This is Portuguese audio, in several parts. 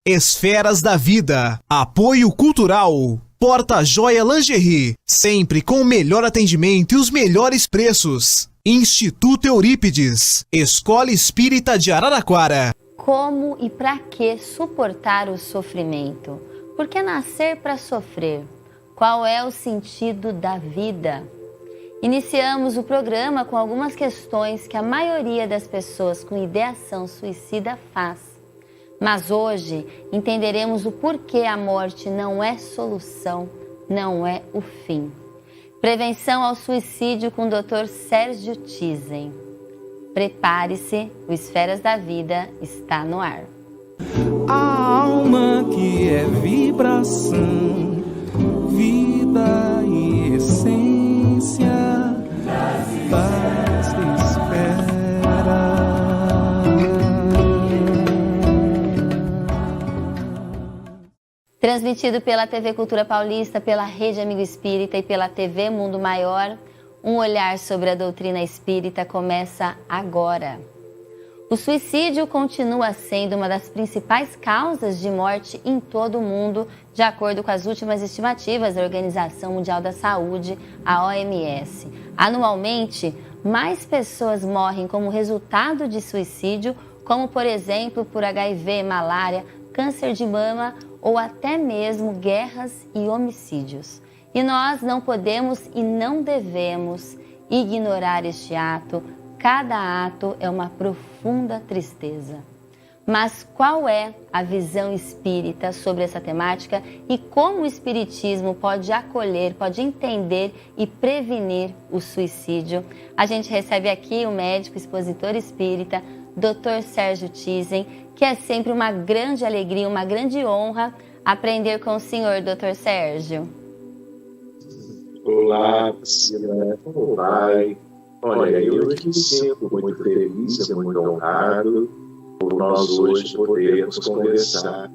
Esferas da Vida. Apoio Cultural. Porta Joia Lingerie. Sempre com o melhor atendimento e os melhores preços. Instituto Eurípides. Escola Espírita de Araraquara. Como e para que suportar o sofrimento? Por que nascer para sofrer? Qual é o sentido da vida? Iniciamos o programa com algumas questões que a maioria das pessoas com ideação suicida faz. Mas hoje entenderemos o porquê a morte não é solução, não é o fim. Prevenção ao suicídio com o Dr. Sérgio Tizen. Prepare-se, o Esferas da Vida está no ar. A alma que é vibração, vida e essência das esferas. Transmitido pela TV Cultura Paulista, pela Rede Amigo Espírita e pela TV Mundo Maior, um olhar sobre a doutrina espírita começa agora. O suicídio continua sendo uma das principais causas de morte em todo o mundo, de acordo com as últimas estimativas da Organização Mundial da Saúde, a OMS. Anualmente, mais pessoas morrem como resultado de suicídio, como por exemplo por HIV, malária, câncer de mama ou até mesmo guerras e homicídios. E nós não podemos e não devemos ignorar este ato. Cada ato é uma profunda tristeza. Mas qual é a visão espírita sobre essa temática e como o espiritismo pode acolher, pode entender e prevenir o suicídio? A gente recebe aqui o médico expositor espírita, Dr. Sérgio Tizen, que é sempre uma grande alegria, uma grande honra aprender com o senhor, Dr. Sérgio. Olá, Priscila, como vai? Olha, eu aqui me sinto muito feliz e muito honrado por nós hoje podermos conversar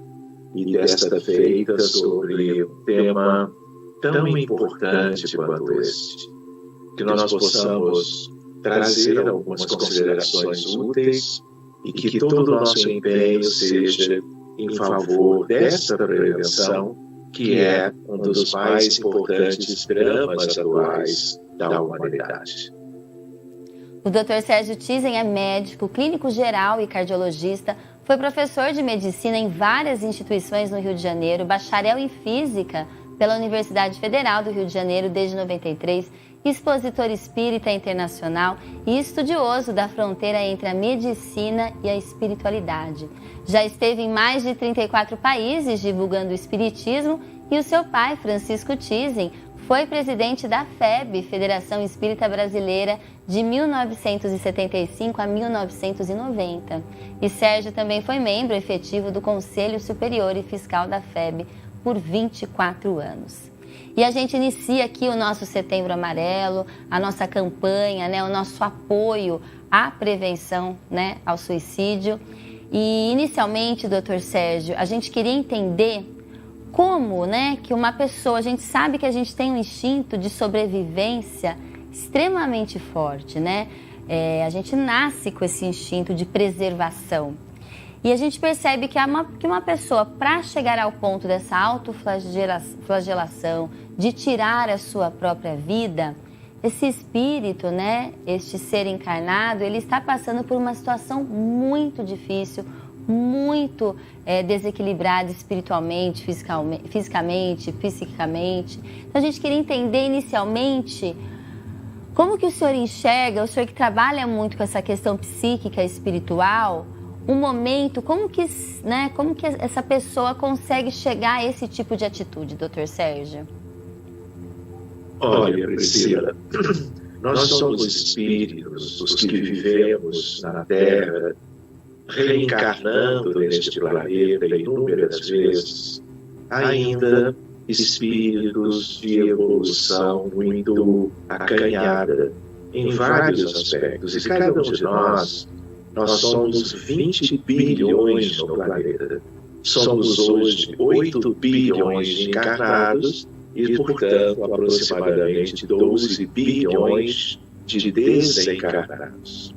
e desta feita sobre um tema tão importante quanto este. Que nós possamos trazer algumas considerações úteis e que todo o nosso empenho seja em favor desta prevenção, que é um dos mais importantes dramas atuais da humanidade. O Dr. Sérgio Tizen é médico, clínico geral e cardiologista, foi professor de medicina em várias instituições no Rio de Janeiro, bacharel em física pela Universidade Federal do Rio de Janeiro desde 93, expositor espírita internacional e estudioso da fronteira entre a medicina e a espiritualidade. Já esteve em mais de 34 países divulgando o espiritismo e o seu pai, Francisco Tizen, foi presidente da FEB, Federação Espírita Brasileira, de 1975 a 1990. E Sérgio também foi membro efetivo do Conselho Superior e Fiscal da FEB por 24 anos. E a gente inicia aqui o nosso Setembro Amarelo, a nossa campanha, né, o nosso apoio à prevenção, né, ao suicídio. E inicialmente, Dr. Sérgio, a gente queria entender como, né, que uma pessoa, a gente sabe que a gente tem um instinto de sobrevivência extremamente forte, né? A gente nasce com esse instinto de preservação. E a gente percebe que uma pessoa, para chegar ao ponto dessa autoflagelação, de tirar a sua própria vida, esse espírito, né, este ser encarnado, ele está passando por uma situação muito difícil, muito desequilibrada espiritualmente, fisicamente, psiquicamente. Então a gente queria entender inicialmente como que o senhor enxerga, o senhor que trabalha muito com essa questão psíquica, espiritual, um momento, como que essa pessoa consegue chegar a esse tipo de atitude, Dr. Sérgio? Olha, Priscila, nós somos espíritos, os que vivemos na Terra, reencarnando neste planeta inúmeras vezes, ainda espíritos de evolução muito acanhada em vários aspectos. E cada um de nós somos 20 bilhões no planeta. Somos hoje 8 bilhões de encarnados e, portanto, aproximadamente 12 bilhões de desencarnados.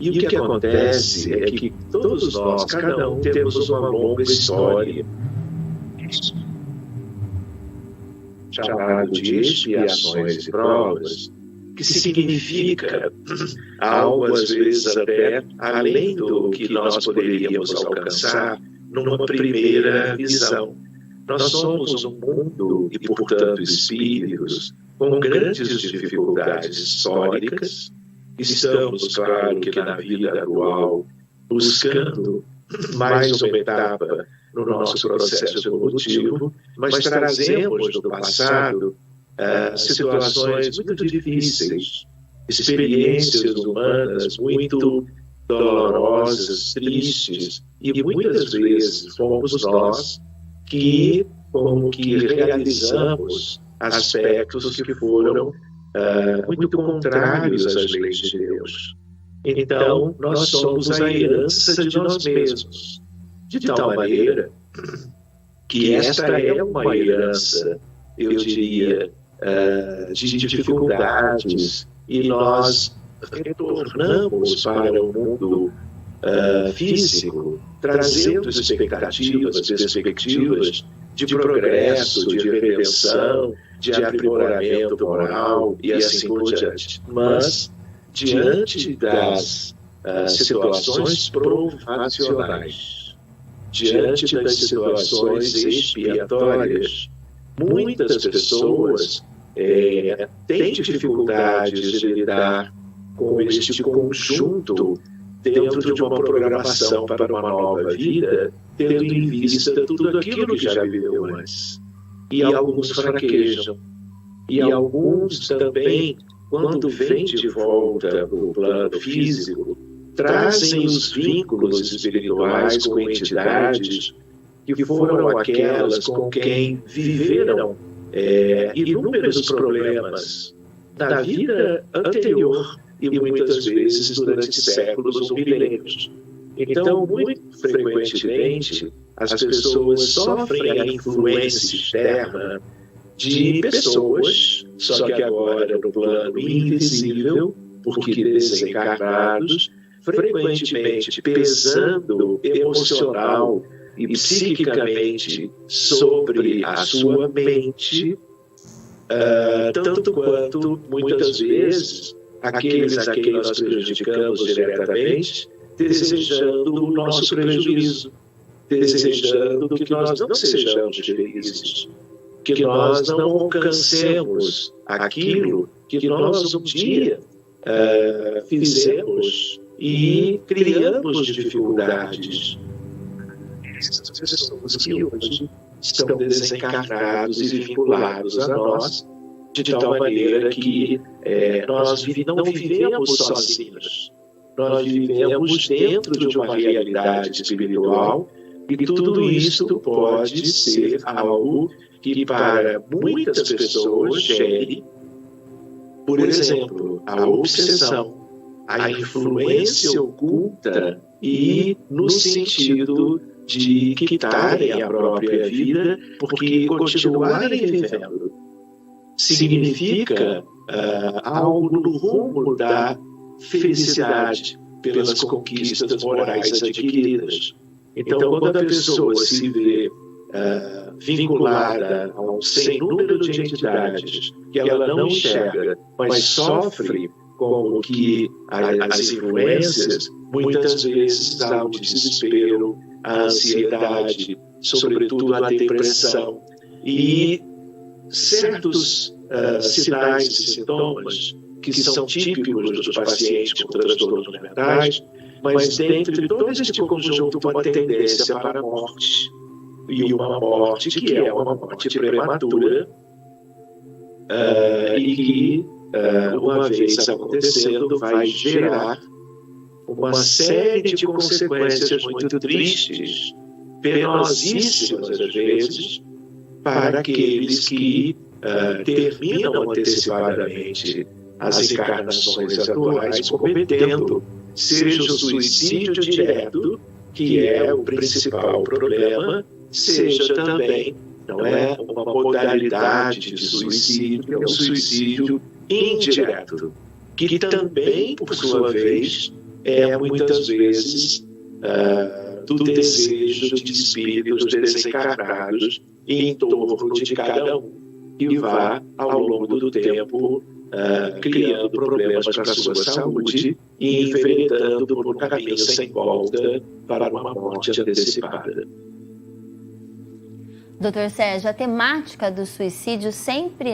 E o que acontece é que todos nós, cada um, temos uma longa história chamado de expiações e provas, que significa algo, às vezes, até além do que nós poderíamos alcançar numa primeira visão. Nós somos um mundo e, portanto, espíritos com grandes dificuldades históricas. Estamos, claro, que na vida atual, buscando mais uma etapa no nosso processo evolutivo, mas trazemos do passado situações muito difíceis, experiências humanas muito dolorosas, tristes, e muitas vezes fomos nós que, como que realizamos aspectos que foram muito contrários às leis de Deus. Então, nós somos a herança de nós mesmos, de tal maneira que esta é uma herança, eu diria, de dificuldades, e nós retornamos para o mundo físico, trazendo expectativas, perspectivas de progresso, de redenção, de aprimoramento moral e assim por diante. Mas, diante das situações provacionais, diante das situações expiatórias, muitas pessoas têm dificuldades de lidar com este conjunto dentro de uma programação para uma nova vida, tendo em vista tudo aquilo que já viveu antes. E alguns fraquejam. E alguns também, quando vêm de volta para o plano físico, trazem os vínculos espirituais com entidades que foram aquelas com quem viveram inúmeros problemas na vida anterior e muitas vezes durante séculos ou milênios. Então, muito frequentemente, as pessoas sofrem a influência externa de pessoas, só que agora no plano invisível, porque desencarnados, frequentemente pesando emocional e psiquicamente sobre a sua mente, tanto quanto, muitas vezes, aqueles a quem nós prejudicamos diretamente, desejando o nosso prejuízo, desejando que nós não sejamos felizes, que nós não alcancemos aquilo que nós um dia fizemos e criamos dificuldades. Essas pessoas que hoje estão desencarnados e vinculados a nós, de tal maneira que nós não vivemos sozinhos. Nós vivemos dentro de uma realidade espiritual, e tudo isso pode ser algo que para muitas pessoas gere, por exemplo, a obsessão, a influência oculta e no sentido de quitarem a própria vida porque continuarem vivendo. Significa algo no rumo da felicidade pelas conquistas morais adquiridas. Então, quando a pessoa se vê vinculada a um sem número de entidades que ela não enxerga, mas sofre com que as influências, muitas vezes há o desespero, a ansiedade, sobretudo a depressão e certos sinais e sintomas que são típicos dos pacientes com transtornos mentais, mas dentre todo este conjunto uma tendência para a morte, e uma morte que é uma morte prematura e que, uma vez acontecendo, vai gerar uma série de consequências muito tristes, penosíssimas às vezes, para aqueles que terminam antecipadamente as encarnações atuais cometendo, seja o suicídio direto, que é o principal problema, seja também, não é, uma modalidade de suicídio, que é o suicídio indireto, que também, por sua vez, é muitas vezes do desejo de espíritos desencarnados em torno de cada um, que vá, ao longo do tempo, criando problemas para a sua saúde e enveredando por um caminho sem volta para uma morte antecipada. Doutor Sérgio, a temática do suicídio sempre,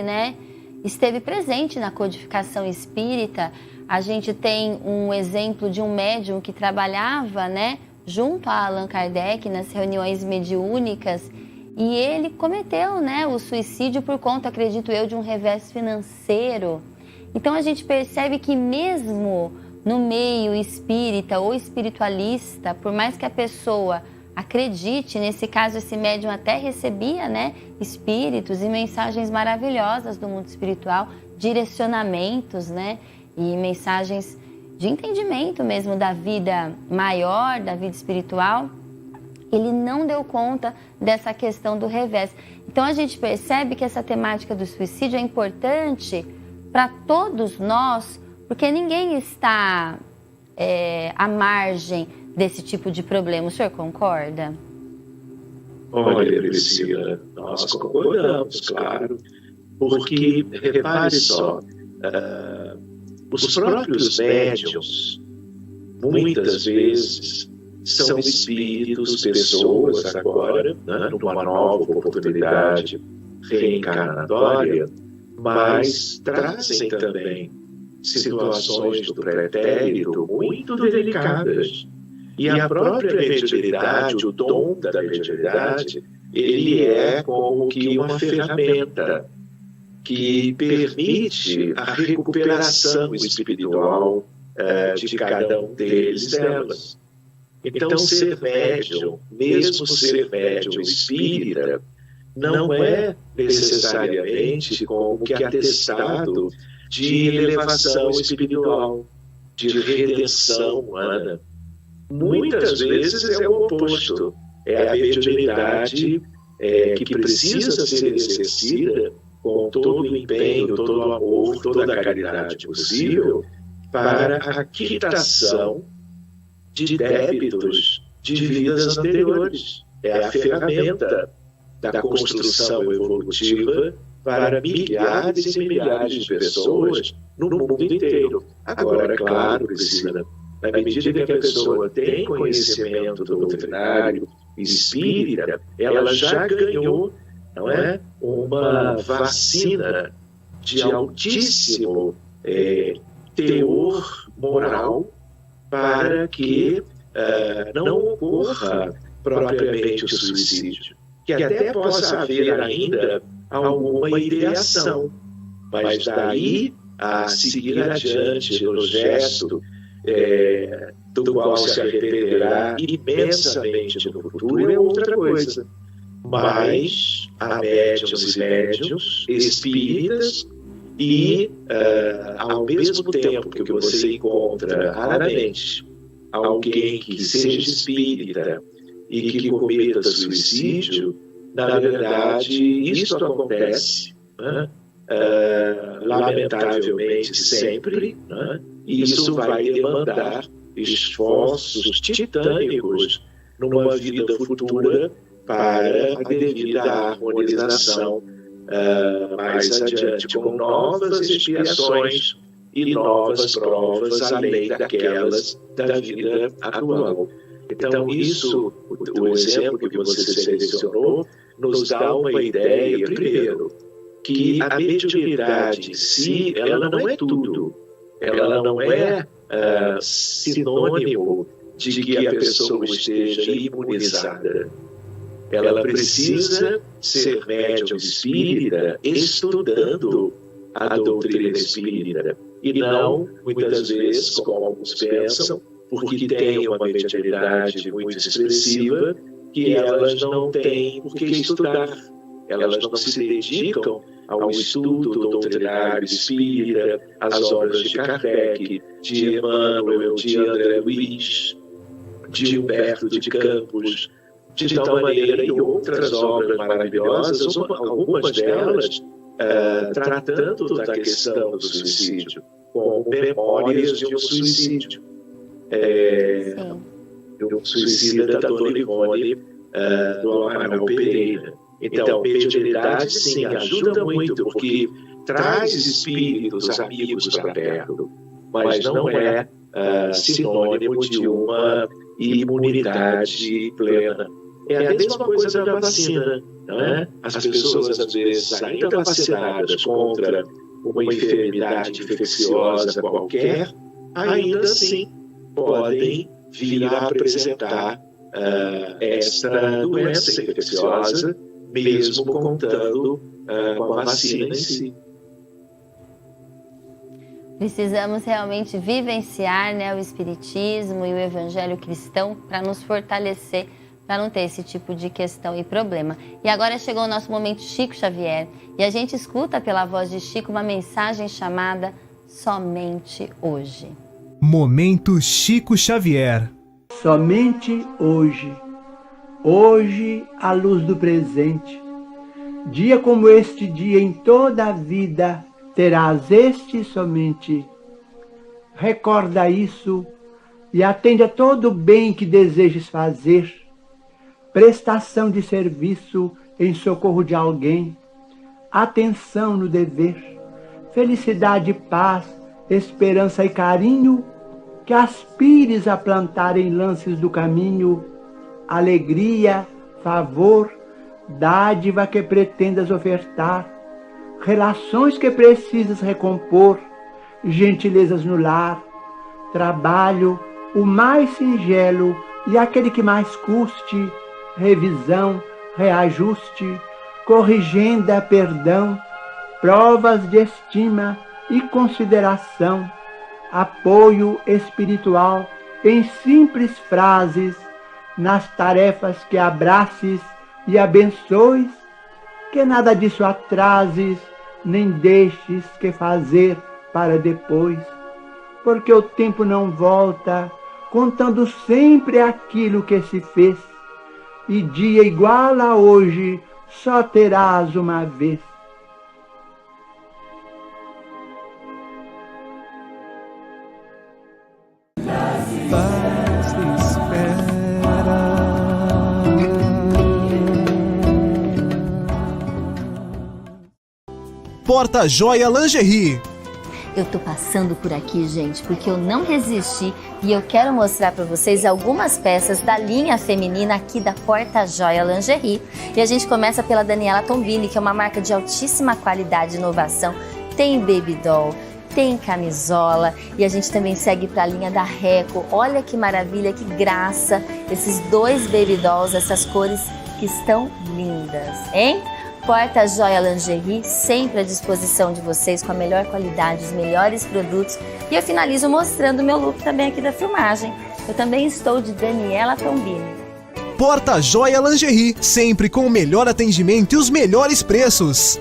esteve presente na codificação espírita. A gente tem um exemplo de um médium que trabalhava, junto a Allan Kardec nas reuniões mediúnicas, e ele cometeu, o suicídio por conta, acredito eu, de um revés financeiro. Então a gente percebe que mesmo no meio espírita ou espiritualista, por mais que a pessoa acredite, nesse caso esse médium até recebia, espíritos e mensagens maravilhosas do mundo espiritual, direcionamentos, e mensagens de entendimento mesmo da vida maior, da vida espiritual. Ele não deu conta dessa questão do revés. Então a gente percebe que essa temática do suicídio é importante para todos nós, porque ninguém está à margem desse tipo de problema. O senhor concorda? Olha, Priscila, nós concordamos, claro, porque, repare só, os próprios médiuns, muitas vezes, são espíritos, pessoas agora, numa nova oportunidade reencarnatória, mas trazem também situações do pretérito muito delicadas. E a própria mediunidade, o dom da mediunidade, ele é como que uma ferramenta que permite a recuperação espiritual de cada um deles, delas. Então, ser médium, mesmo ser médium espírita, não é necessariamente como que atestado de elevação espiritual, de redenção humana. Muitas vezes é o oposto. É a mediunidade que precisa ser exercida com todo o empenho, todo o amor, toda a caridade possível para a quitação de débitos de vidas anteriores. É a ferramenta da construção evolutiva para milhares e milhares de pessoas no mundo inteiro. Agora, claro, Priscila, na medida que a pessoa tem conhecimento doutrinário espírita, ela já ganhou, não é, uma vacina de altíssimo teor moral para que não ocorra propriamente o suicídio. Que até possa haver ainda alguma ideação, mas daí a seguir adiante no gesto do qual se arrependerá imensamente no futuro é outra coisa. Mas há médiuns e médiuns espíritas e, ao mesmo tempo que você encontra raramente alguém que seja espírita e que cometa suicídio, na verdade, isso acontece, lamentavelmente sempre, e isso vai demandar esforços titânicos numa vida futura para a devida harmonização mais adiante, com novas expiações e novas provas além daquelas da vida atual. Então, isso, o exemplo que você selecionou, nos dá uma ideia, primeiro, que a mediunidade em si, ela não é tudo. Ela não é sinônimo de que a pessoa esteja imunizada. Ela precisa ser médium espírita estudando a doutrina espírita. E não, muitas vezes, como alguns pensam, porque tem uma mediunidade muito expressiva, que elas não têm por que estudar. Elas não se dedicam ao estudo doutrinário espírita, às obras de Kardec, de Emmanuel, de André Luiz, de Humberto de Campos, de tal maneira, e outras obras maravilhosas, algumas delas tratando da questão do suicídio, como Memórias de um Suicídio. do suicida da Dona Ivone, do Amaral Pereira. Então, mediunidade, sim, ajuda muito, porque traz espíritos amigos para perto, mas não é sinônimo de uma imunidade plena. É a mesma coisa da vacina, não é? As pessoas, às vezes, ainda vacinadas contra uma enfermidade infecciosa qualquer, ainda assim podem vir a apresentar esta doença infecciosa, mesmo contando com a vacina em si. Precisamos realmente vivenciar, né, o Espiritismo e o Evangelho cristão para nos fortalecer, para não ter esse tipo de questão e problema. E agora chegou o nosso momento Chico Xavier, e a gente escuta pela voz de Chico uma mensagem chamada Somente Hoje. Momento Chico Xavier. Somente hoje, hoje à luz do presente, dia como este dia em toda a vida, terás este somente. Recorda isso e atende a todo o bem que desejes fazer, prestação de serviço em socorro de alguém, atenção no dever, felicidade, paz, esperança e carinho, que aspires a plantar em lances do caminho, alegria, favor, dádiva que pretendas ofertar, relações que precisas recompor, gentilezas no lar, trabalho, o mais singelo e aquele que mais custe, revisão, reajuste, corrigenda, perdão, provas de estima e consideração, apoio espiritual em simples frases, nas tarefas que abraces e abençoes, que nada disso atrases, nem deixes que fazer para depois, porque o tempo não volta, contando sempre aquilo que se fez, e dia igual a hoje só terás uma vez. Paz espera. Porta Joia Lingerie. Eu tô passando por aqui, gente, porque eu não resisti e eu quero mostrar para vocês algumas peças da linha feminina aqui da Porta Joia Lingerie. E a gente começa pela Daniela Tombini, que é uma marca de altíssima qualidade e inovação. Tem baby doll, tem camisola e a gente também segue para a linha da Reco. Olha que maravilha, que graça, esses dois baby dolls, essas cores que estão lindas, hein? Porta Joia Lingerie, sempre à disposição de vocês com a melhor qualidade, os melhores produtos. E eu finalizo mostrando o meu look também aqui da filmagem. Eu também estou de Daniela Tombini. Porta Joia Lingerie, sempre com o melhor atendimento e os melhores preços.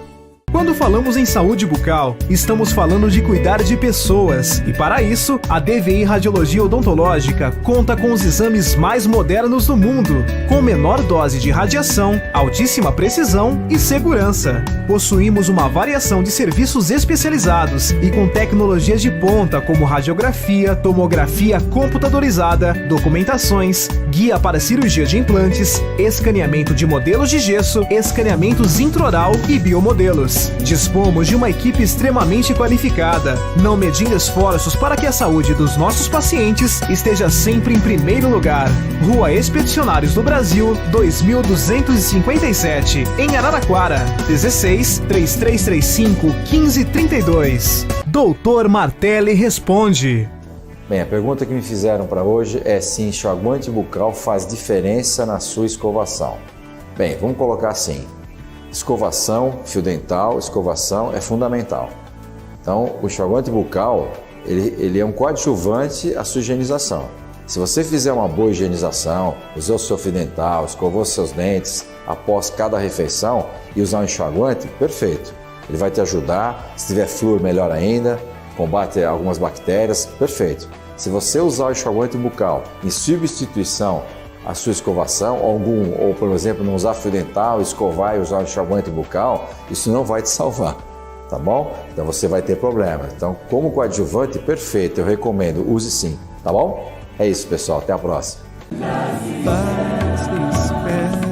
Quando falamos em saúde bucal, estamos falando de cuidar de pessoas. E para isso, a DVI Radiologia Odontológica conta com os exames mais modernos do mundo, com menor dose de radiação, altíssima precisão e segurança. Possuímos uma variação de serviços especializados e com tecnologias de ponta como radiografia, tomografia computadorizada, documentações, guia para cirurgia de implantes, escaneamento de modelos de gesso, escaneamentos intraoral e biomodelos. Dispomos de uma equipe extremamente qualificada, não medindo esforços para que a saúde dos nossos pacientes esteja sempre em primeiro lugar. Rua Expedicionários do Brasil, 2257, em Araraquara, 16 3335 1532. Doutor Martelli responde. Bem, a pergunta que me fizeram para hoje é se enxaguante bucal faz diferença na sua escovação. Bem, vamos colocar assim. Escovação, fio dental, escovação é fundamental. Então, o enxaguante bucal, ele é um coadjuvante à sua higienização. Se você fizer uma boa higienização, usar o seu fio dental, escovou seus dentes após cada refeição e usar um enxaguante, perfeito. Ele vai te ajudar, se tiver flúor, melhor ainda, combate algumas bactérias, perfeito. Se você usar o enxaguante bucal em substituição a sua escovação, ou por exemplo, não usar fio dental, escovar e usar um enxaguante bucal, isso não vai te salvar, tá bom? Então você vai ter problema. Então, como coadjuvante, perfeito, eu recomendo, use sim, tá bom? É isso, pessoal. Até a próxima. Paz espera.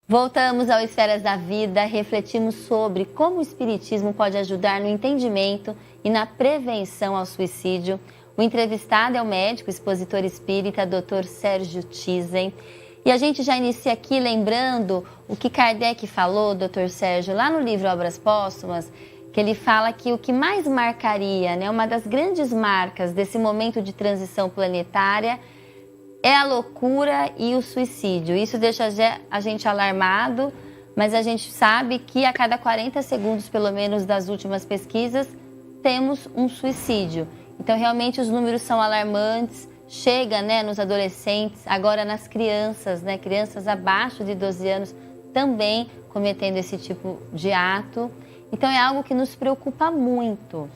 Voltamos ao Esferas da Vida, refletimos sobre como o Espiritismo pode ajudar no entendimento e na prevenção ao suicídio. O entrevistado é o médico expositor espírita Dr. Sérgio Thyssen. E a gente já inicia aqui lembrando o que Kardec falou, Dr. Sérgio, lá no livro Obras Póstumas, que ele fala que o que mais marcaria, né, uma das grandes marcas desse momento de transição planetária é a loucura e o suicídio. Isso deixa a gente alarmado, mas a gente sabe que a cada 40 segundos, pelo menos das últimas pesquisas, temos um suicídio. Então, realmente, os números são alarmantes. Chega, né, nos adolescentes, agora nas crianças, né, crianças abaixo de 12 anos também cometendo esse tipo de ato. Então, é algo que nos preocupa muito.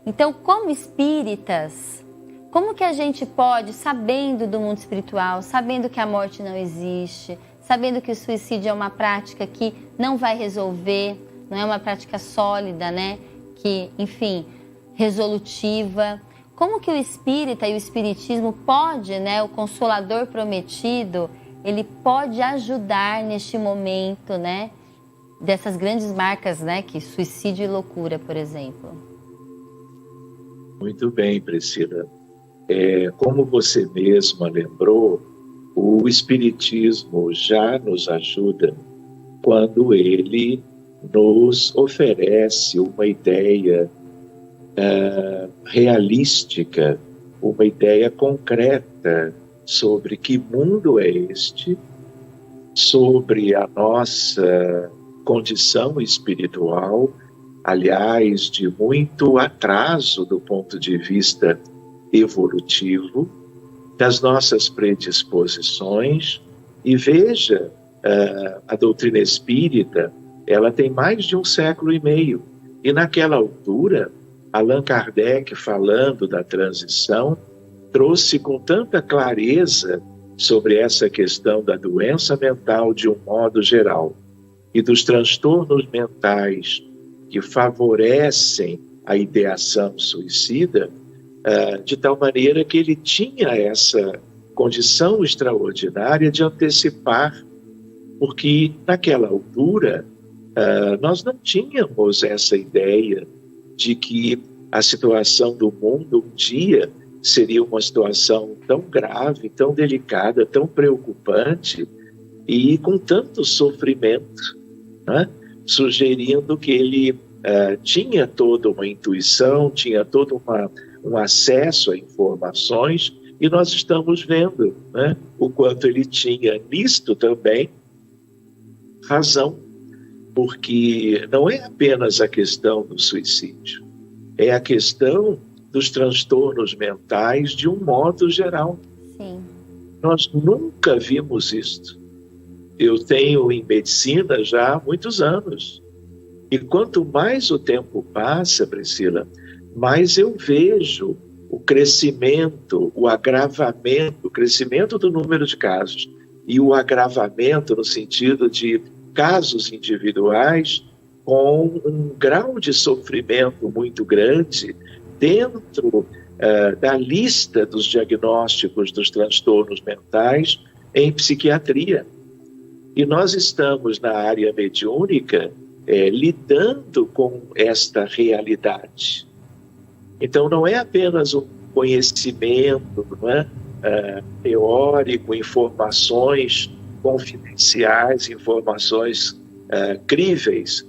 Então, como espíritas, como que a gente pode, sabendo do mundo espiritual, sabendo que a morte não existe, sabendo que o suicídio é uma prática que não vai resolver, não é uma prática sólida, né? Que, enfim, resolutiva. Como que o espírita e o espiritismo pode, né? O consolador prometido, ele pode ajudar neste momento, né? Dessas grandes marcas, né? Que suicídio e loucura, por exemplo. Muito bem, Priscila. Como você mesma lembrou, o Espiritismo já nos ajuda quando ele nos oferece uma ideia realística, uma ideia concreta sobre que mundo é este, sobre a nossa condição espiritual, aliás, de muito atraso do ponto de vista evolutivo, das nossas predisposições. E veja, a doutrina espírita, ela tem mais de 1 século e meio, e naquela altura, Allan Kardec, falando da transição, trouxe com tanta clareza sobre essa questão da doença mental de um modo geral e dos transtornos mentais que favorecem a ideação suicida, de tal maneira que ele tinha essa condição extraordinária de antecipar, porque naquela altura nós não tínhamos essa ideia de que a situação do mundo um dia seria uma situação tão grave, tão delicada, tão preocupante e com tanto sofrimento, né? Sugerindo que ele tinha toda uma intuição, tinha todo um acesso a informações, e nós estamos vendo, né, o quanto ele tinha nisto também razão, porque não é apenas a questão do suicídio, é a questão dos transtornos mentais de um modo geral. Sim. Nós nunca vimos isto. Eu tenho em medicina já há muitos anos, e quanto mais o tempo passa, Priscila, mais eu vejo o crescimento, o agravamento, o crescimento do número de casos e o agravamento no sentido de casos individuais com um grau de sofrimento muito grande dentro da lista dos diagnósticos dos transtornos mentais em psiquiatria. E nós estamos na área mediúnica lidando com esta realidade. Então não é apenas um conhecimento, não é? Teórico, informações confidenciais, informações críveis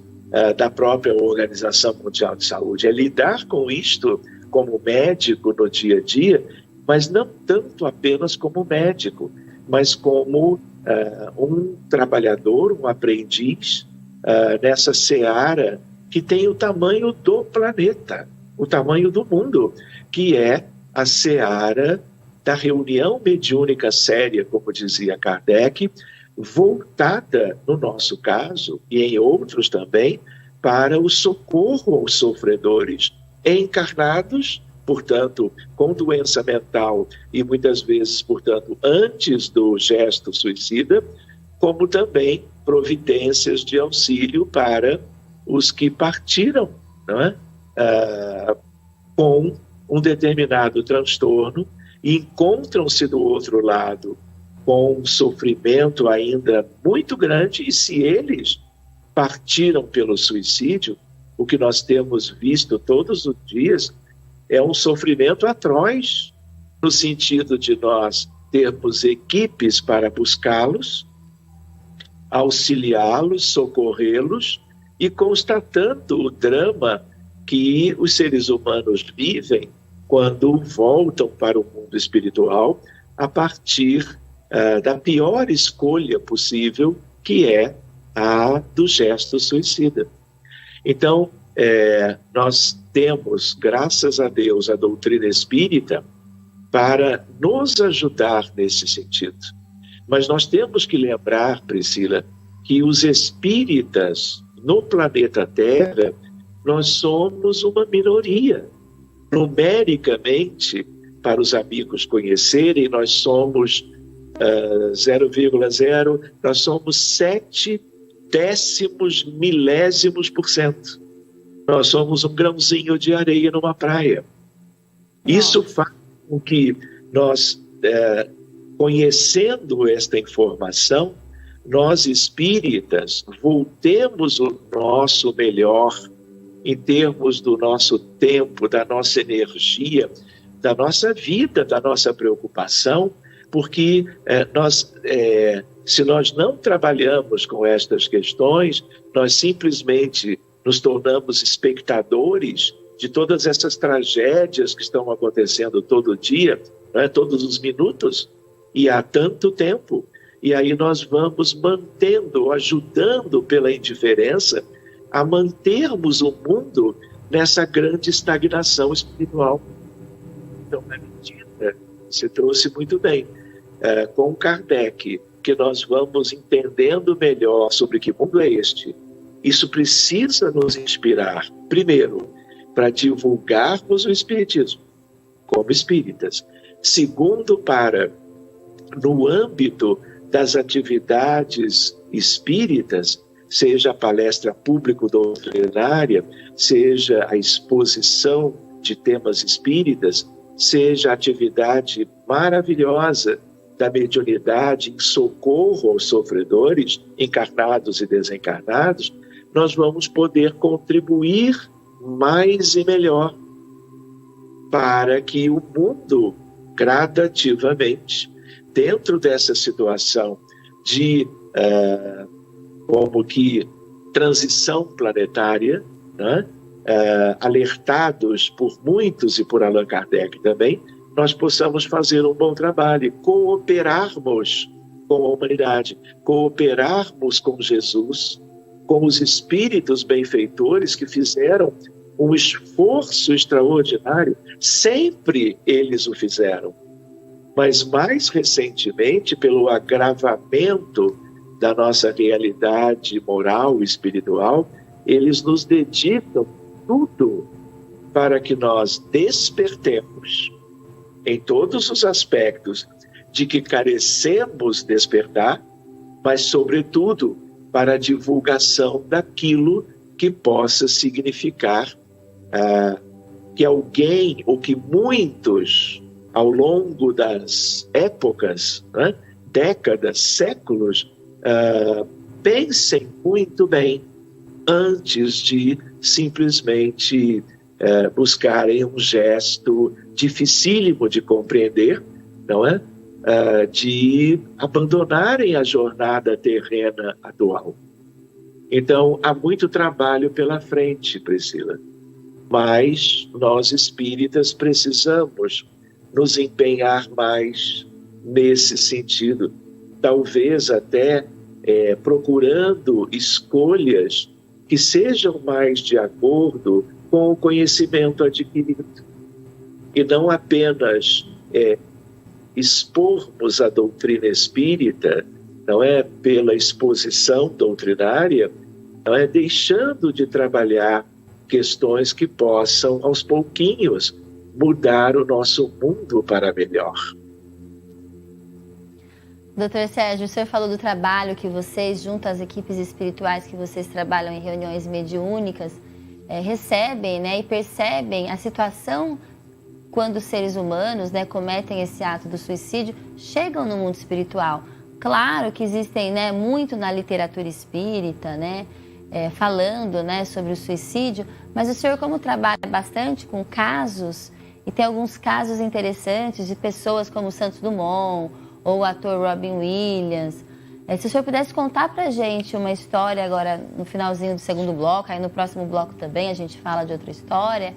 da própria Organização Mundial de Saúde. É lidar com isto como médico no dia a dia, mas não tanto apenas como médico, mas como um trabalhador, um aprendiz nessa seara que tem o tamanho do planeta, o tamanho do mundo, que é a seara da reunião mediúnica séria, como dizia Kardec, voltada, no nosso caso, e em outros também, para o socorro aos sofredores encarnados, portanto, com doença mental e muitas vezes, portanto, antes do gesto suicida, como também providências de auxílio para os que partiram não é? Com um determinado transtorno e encontram-se do outro lado com um sofrimento ainda muito grande, e se eles partiram pelo suicídio, o que nós temos visto todos os dias é um sofrimento atroz, no sentido de nós termos equipes para buscá-los, auxiliá-los, socorrê-los, e constatando o drama que os seres humanos vivem quando voltam para o mundo espiritual a partir da pior escolha possível, que é a do gesto suicida. Então, nós temos, graças a Deus, a doutrina espírita para nos ajudar nesse sentido. Mas nós temos que lembrar, Priscila, que os espíritas no planeta Terra, nós somos uma minoria. Numericamente, para os amigos conhecerem, nós somos 0,0, nós somos 7 décimos milésimos por cento. Nós somos um grãozinho de areia numa praia. Isso faz com que nós, conhecendo esta informação, nós espíritas voltemos o nosso melhor em termos do nosso tempo, da nossa energia, da nossa vida, da nossa preocupação, porque se nós não trabalhamos com estas questões, nós simplesmente nos tornamos espectadores de todas essas tragédias que estão acontecendo todo dia, né, todos os minutos, e há tanto tempo. E aí nós vamos mantendo, ajudando pela indiferença, a mantermos o mundo nessa grande estagnação espiritual. Então, na medida, você trouxe muito bem, com Kardec, que nós vamos entendendo melhor sobre que mundo é este. Isso precisa nos inspirar, primeiro, para divulgarmos o Espiritismo, como espíritas. Segundo, para, no âmbito das atividades espíritas, seja a palestra público-doutrinária, seja a exposição de temas espíritas, seja a atividade maravilhosa da mediunidade em socorro aos sofredores, encarnados e desencarnados, nós vamos poder contribuir mais e melhor para que o mundo, gradativamente, dentro dessa situação de como que transição planetária, né, alertados por muitos e por Allan Kardec também, nós possamos fazer um bom trabalho, cooperarmos com a humanidade, cooperarmos com Jesus, com os espíritos benfeitores que fizeram um esforço extraordinário, sempre eles o fizeram, mas mais recentemente, pelo agravamento da nossa realidade moral e espiritual, eles nos dedicam tudo para que nós despertemos em todos os aspectos de que carecemos despertar, mas, sobretudo, para a divulgação daquilo que possa significar que alguém, ou que muitos, ao longo das épocas, né, décadas, séculos, pensem muito bem antes de simplesmente buscarem um gesto dificílimo de compreender, não é? De abandonarem a jornada terrena atual. Então, há muito trabalho pela frente, Priscila, mas nós espíritas precisamos nos empenhar mais nesse sentido, talvez até procurando escolhas que sejam mais de acordo com o conhecimento adquirido, e não apenas expormos a doutrina espírita, não é, pela exposição doutrinária, não é, deixando de trabalhar questões que possam, aos pouquinhos, mudar o nosso mundo para melhor. Doutor Sérgio, o senhor falou do trabalho que vocês, junto às equipes espirituais que vocês trabalham em reuniões mediúnicas, recebem, né, e percebem a situação quando os seres humanos, né, cometem esse ato do suicídio, chegam no mundo espiritual. Claro que existem, né, muito na literatura espírita, né, falando, né, sobre o suicídio, mas o senhor, como trabalha bastante com casos, e tem alguns casos interessantes de pessoas como Santos Dumont ou o ator Robin Williams, se o senhor pudesse contar pra gente uma história agora no finalzinho do segundo bloco, aí no próximo bloco também a gente fala de outra história,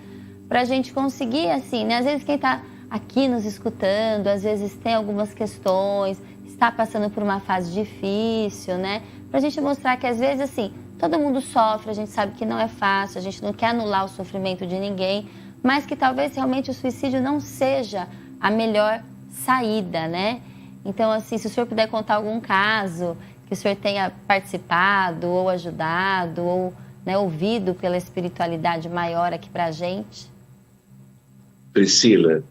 pra gente conseguir, assim, né, às vezes quem tá aqui nos escutando, às vezes tem algumas questões, está passando por uma fase difícil, né, pra gente mostrar que às vezes, assim, todo mundo sofre, a gente sabe que não é fácil, a gente não quer anular o sofrimento de ninguém, mas que talvez realmente o suicídio não seja a melhor saída, né? Então, assim, se o senhor puder contar algum caso que o senhor tenha participado ou ajudado ou, né, ouvido pela espiritualidade maior aqui pra gente. Priscila,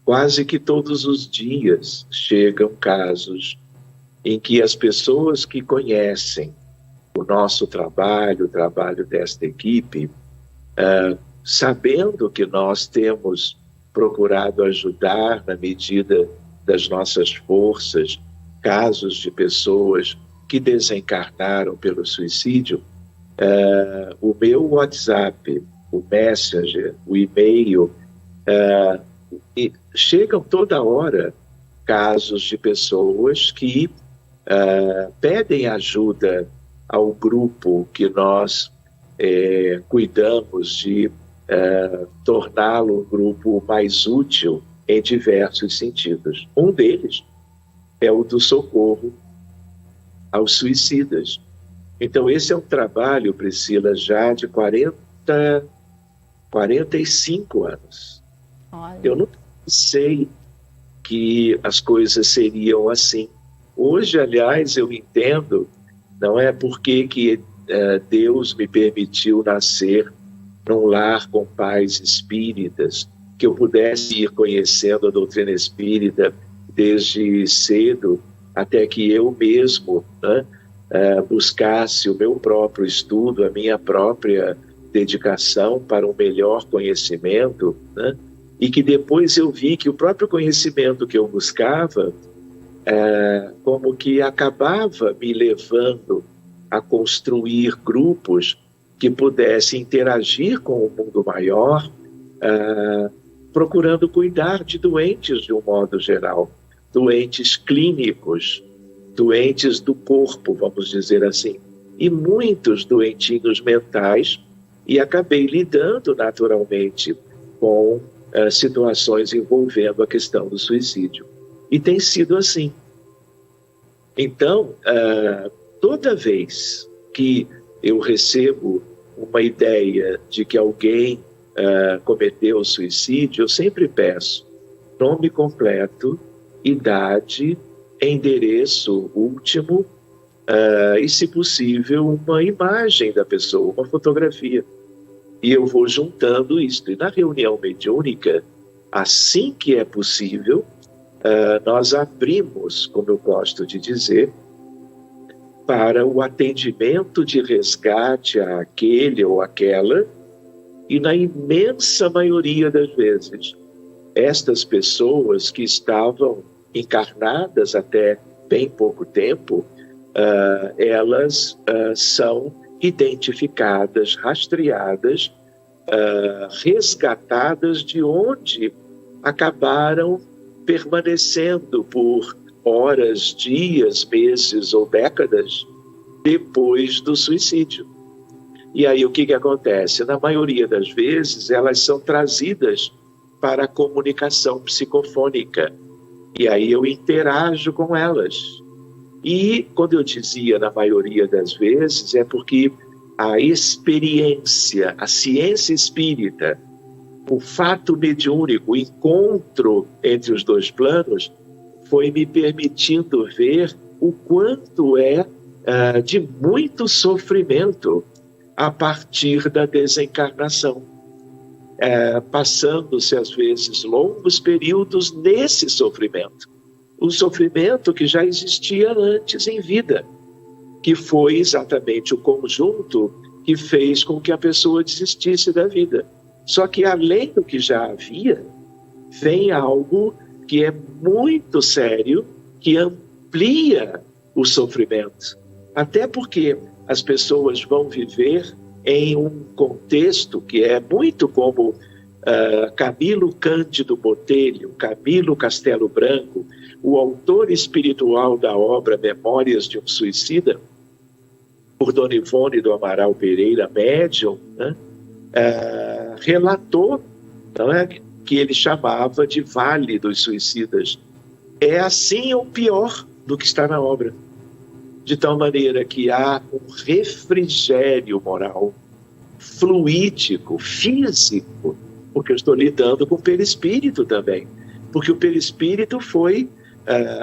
quase que todos os dias chegam casos em que as pessoas que conhecem o nosso trabalho, o trabalho desta equipe, sabendo que nós temos procurado ajudar na medida das nossas forças, casos de pessoas que desencarnaram pelo suicídio, o meu WhatsApp, o Messenger, o e-mail, chegam toda hora casos de pessoas que pedem ajuda ao grupo que nós cuidamos de torná-lo um grupo mais útil em diversos sentidos. Um deles é o do socorro aos suicidas. Então, esse é um trabalho, Priscila, já de 45 anos. Olha. Eu não pensei que as coisas seriam assim. Hoje, aliás, eu entendo, não é porque que Deus me permitiu nascer num lar com pais espíritas, que eu pudesse ir conhecendo a doutrina espírita desde cedo, até que eu mesmo, né, buscasse o meu próprio estudo, a minha própria dedicação para um melhor conhecimento, né, e que depois eu vi que o próprio conhecimento que eu buscava, como que acabava me levando a construir grupos que pudessem interagir com o mundo maior, procurando cuidar de doentes de um modo geral, doentes clínicos, doentes do corpo, vamos dizer assim, e muitos doentinhos mentais, e acabei lidando naturalmente com situações envolvendo a questão do suicídio. E tem sido assim. Então, toda vez que eu recebo uma ideia de que alguém cometeu suicídio, eu sempre peço nome completo, idade, endereço último e, se possível, uma imagem da pessoa, uma fotografia. E eu vou juntando isto. E na reunião mediúnica, assim que é possível, nós abrimos, como eu gosto de dizer, para o atendimento de resgate àquele ou aquela, e na imensa maioria das vezes, estas pessoas que estavam encarnadas até bem pouco tempo, elas são identificadas, rastreadas, resgatadas de onde acabaram permanecendo por horas, dias, meses ou décadas depois do suicídio. E aí o que acontece? Na maioria das vezes elas são trazidas para a comunicação psicofônica. E aí eu interajo com elas. E quando eu dizia na maioria das vezes, é porque a experiência, a ciência espírita, o fato mediúnico, o encontro entre os dois planos, foi me permitindo ver o quanto de muito sofrimento a partir da desencarnação. Passando-se, às vezes, longos períodos nesse sofrimento. Um sofrimento que já existia antes em vida, que foi exatamente o conjunto que fez com que a pessoa desistisse da vida. Só que além do que já havia, vem algo que é muito sério, que amplia o sofrimento. Até porque as pessoas vão viver em um contexto que é muito como Camilo Cândido Botelho, Camilo Castelo Branco, o autor espiritual da obra Memórias de um Suicida, por Dona Ivone do Amaral Pereira, médium, né, relatou, não é, que ele chamava de Vale dos Suicidas. É assim ou pior do que está na obra. De tal maneira que há um refrigério moral, fluídico, físico, porque eu estou lidando com o perispírito também, porque o perispírito foi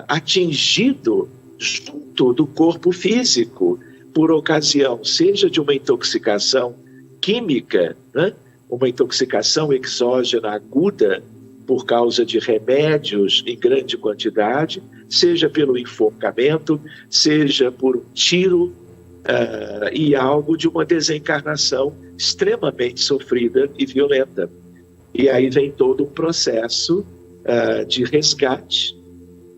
atingido junto do corpo físico, por ocasião, seja de uma intoxicação química, né? Uma intoxicação exógena aguda por causa de remédios em grande quantidade, seja pelo enforcamento, seja por um tiro e algo de uma desencarnação extremamente sofrida e violenta. E aí vem todo um processo de resgate,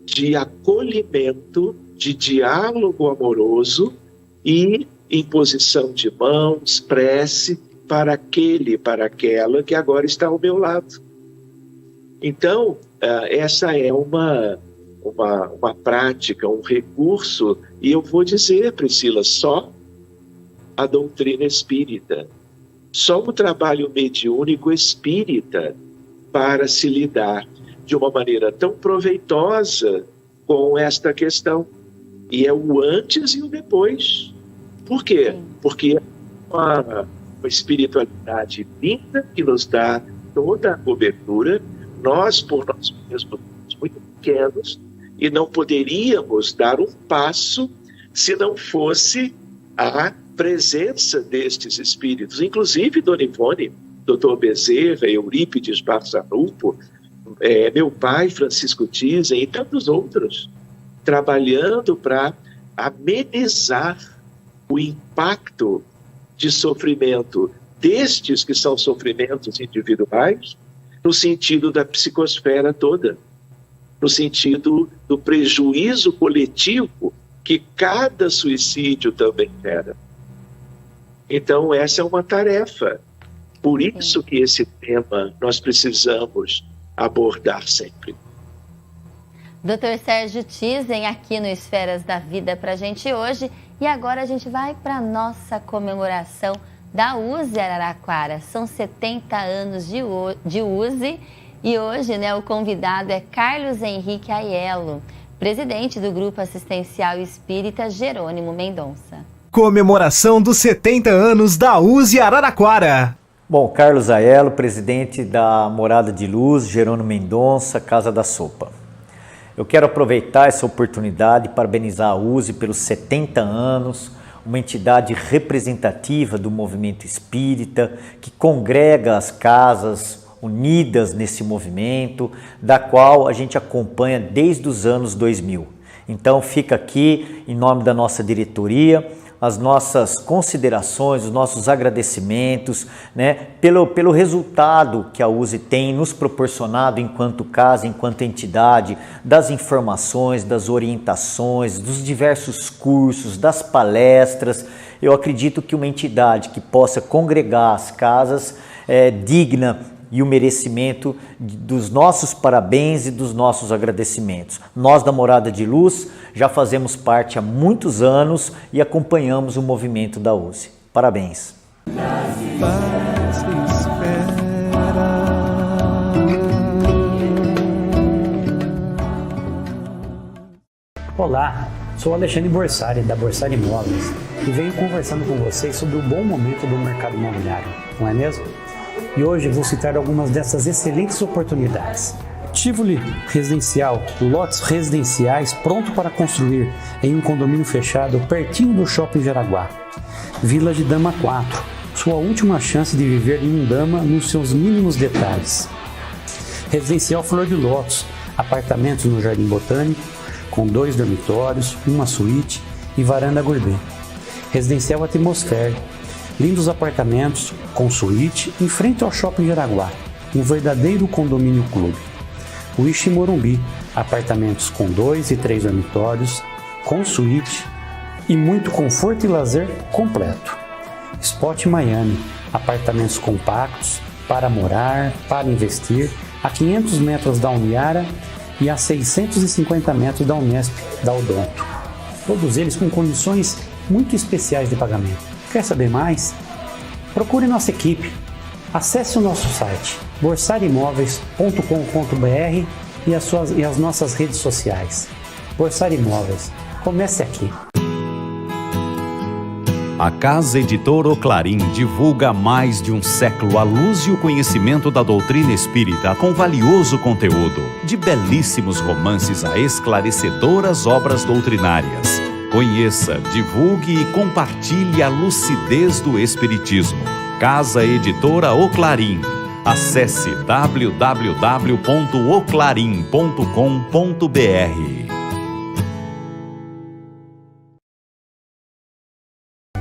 de acolhimento, de diálogo amoroso e imposição de mãos, prece para aquele, para aquela que agora está ao meu lado. Então, essa é uma prática, um recurso, e eu vou dizer, Priscila, só a doutrina espírita, só o trabalho mediúnico espírita para se lidar de uma maneira tão proveitosa com esta questão. E é o antes e o depois. Por quê? Porque é uma espiritualidade linda que nos dá toda a cobertura. Nós, por nós mesmos, somos muito pequenos e não poderíamos dar um passo se não fosse a presença destes espíritos. Inclusive, Dona Ivone, Dr. Bezerra, Eurípides Barçanufo, meu pai, Francisco Tizen e tantos outros, trabalhando para amenizar o impacto de sofrimento destes que são sofrimentos individuais, no sentido da psicosfera toda, no sentido do prejuízo coletivo que cada suicídio também gera. Então, essa é uma tarefa. Por isso que esse tema nós precisamos abordar sempre. Dr. Sérgio Tizen aqui no Esferas da Vida para a gente hoje. E agora a gente vai para a nossa comemoração da USE Araraquara. São 70 anos de USE e hoje, né, o convidado é Carlos Henrique Aiello, presidente do Grupo Assistencial Espírita Jerônimo Mendonça. Comemoração dos 70 anos da USE Araraquara. Bom, Carlos Aiello, presidente da Morada de Luz, Jerônimo Mendonça, Casa da Sopa. Eu quero aproveitar essa oportunidade e parabenizar a USE pelos 70 anos, uma entidade representativa do movimento espírita, que congrega as casas unidas nesse movimento, da qual a gente acompanha desde os anos 2000. Então fica aqui, em nome da nossa diretoria, as nossas considerações, os nossos agradecimentos, né, pelo resultado que a USE tem nos proporcionado enquanto casa, enquanto entidade, das informações, das orientações, dos diversos cursos, das palestras. Eu acredito que uma entidade que possa congregar as casas é digna e o merecimento dos nossos parabéns e dos nossos agradecimentos. Nós da Morada de Luz já fazemos parte há muitos anos e acompanhamos o movimento da USE. Parabéns. Olá, sou Alexandre Borsari, da Borsari Imóveis, e venho conversando com vocês sobre o bom momento do mercado imobiliário, não é mesmo? E hoje vou citar algumas dessas excelentes oportunidades. Tivoli Residencial, lotes residenciais pronto para construir em um condomínio fechado pertinho do Shopping Jaraguá. Vila de Dama 4, sua última chance de viver em um Dama nos seus mínimos detalhes. Residencial Flor de Lótus, apartamentos no Jardim Botânico, com 2 dormitórios, uma suíte e varanda gourmet. Residencial Atmosfera, Lindos apartamentos com suíte em frente ao Shopping Jaraguá, um verdadeiro condomínio clube. Wish Morumbi, apartamentos com 2 e 3 dormitórios, com suíte e muito conforto e lazer completo. Spot Miami, apartamentos compactos para morar, para investir, a 500 metros da Uniara e a 650 metros da Unesp, da Odonto. Todos eles com condições muito especiais de pagamento. Quer saber mais? Procure nossa equipe. Acesse o nosso site borsarimoveis.com.br e as nossas redes sociais. Borsar Imóveis. Comece aqui. A Casa Editora Oclarim divulga há mais de um século a luz e o conhecimento da doutrina espírita com valioso conteúdo, de belíssimos romances a esclarecedoras obras doutrinárias. Conheça, divulgue e compartilhe a lucidez do Espiritismo. Casa Editora Oclarim. Acesse www.oclarim.com.br.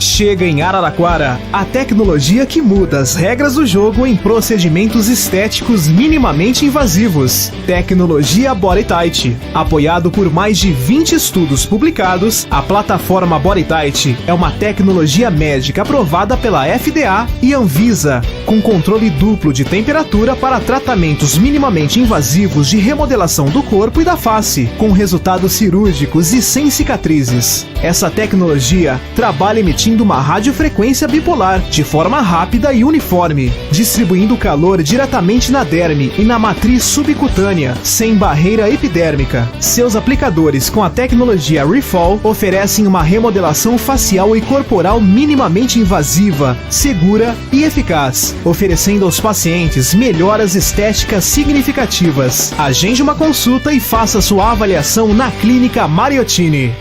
Chega em Araraquara a tecnologia que muda as regras do jogo em procedimentos estéticos minimamente invasivos. Tecnologia BodyTite. Apoiado por mais de 20 estudos publicados, a plataforma BodyTite é uma tecnologia médica aprovada pela FDA e Anvisa, com controle duplo de temperatura para tratamentos minimamente invasivos de remodelação do corpo e da face, com resultados cirúrgicos e sem cicatrizes. Essa tecnologia trabalha emitindo uma radiofrequência bipolar de forma rápida e uniforme, distribuindo calor diretamente na derme e na matriz subcutânea, sem barreira epidérmica. Seus aplicadores com a tecnologia Refall oferecem uma remodelação facial e corporal minimamente invasiva, segura e eficaz, oferecendo aos pacientes melhoras estéticas significativas. Agende uma consulta e faça sua avaliação na Clínica Mariottini.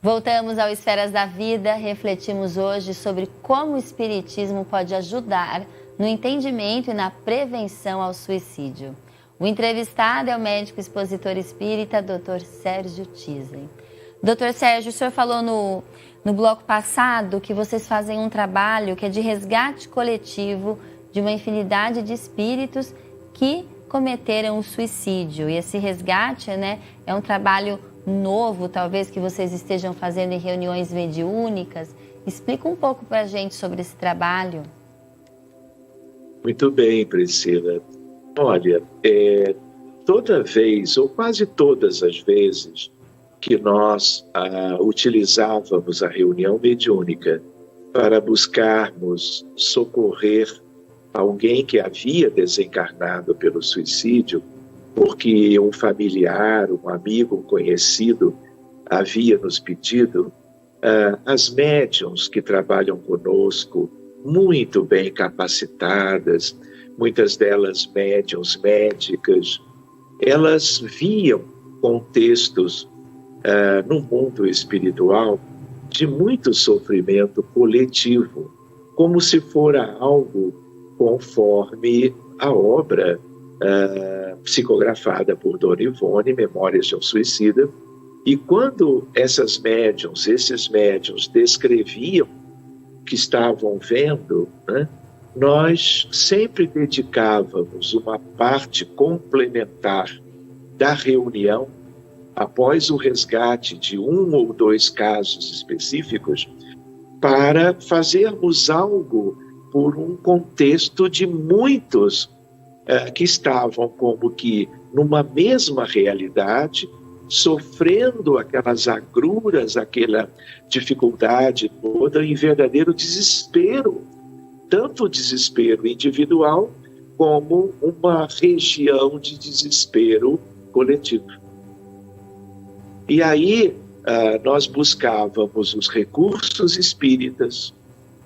Voltamos ao Esferas da Vida, refletimos hoje sobre como o Espiritismo pode ajudar no entendimento e na prevenção ao suicídio. O entrevistado é o médico expositor espírita, Dr. Sérgio Tizen. Dr. Sérgio, o senhor falou no bloco passado que vocês fazem um trabalho que é de resgate coletivo de uma infinidade de espíritos que cometeram o suicídio. E esse resgate, é um trabalho novo, talvez, que vocês estejam fazendo em reuniões mediúnicas. Explica um pouco para a gente sobre esse trabalho. Muito bem, Priscila. Olha, toda vez, ou quase todas as vezes, que nós utilizávamos a reunião mediúnica para buscarmos socorrer alguém que havia desencarnado pelo suicídio, porque um familiar, um amigo, um conhecido havia nos pedido, as médiuns que trabalham conosco, muito bem capacitadas, muitas delas médiuns médicas, elas viam contextos no mundo espiritual de muito sofrimento coletivo, como se fora algo conforme a obra psicografada por Dona Ivone, Memórias de um Suicida. E quando esses médiuns descreviam o que estavam vendo, nós sempre dedicávamos uma parte complementar da reunião, após o resgate de um ou dois casos específicos, para fazermos algo por um contexto de muitos que estavam como que numa mesma realidade, sofrendo aquelas agruras, aquela dificuldade toda, em verdadeiro desespero, tanto desespero individual como uma região de desespero coletivo. E aí nós buscávamos os recursos espíritas,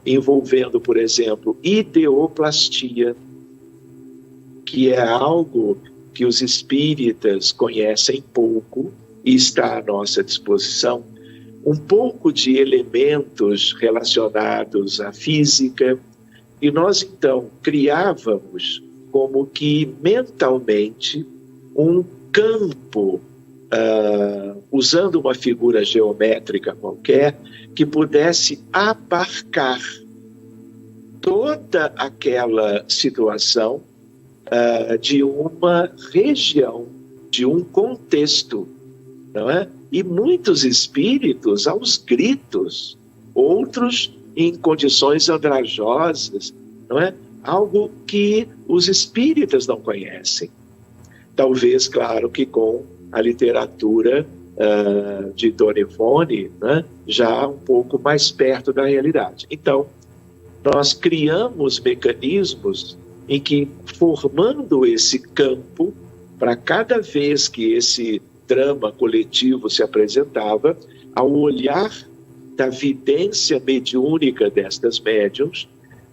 envolvendo, por exemplo, ideoplastia, que é algo que os espíritas conhecem pouco e está à nossa disposição, um pouco de elementos relacionados à física, e nós então criávamos como que mentalmente um campo, usando uma figura geométrica qualquer, que pudesse abarcar toda aquela situação de uma região, de um contexto, não é? E muitos espíritos aos gritos, outros em condições andrajosas, não é? Algo que os espíritas não conhecem. Talvez, claro, que com a literatura de Dona Ivone, né, já um pouco mais perto da realidade. Então, nós criamos mecanismos em que, formando esse campo, para cada vez que esse drama coletivo se apresentava, ao olhar da vidência mediúnica destas médiuns,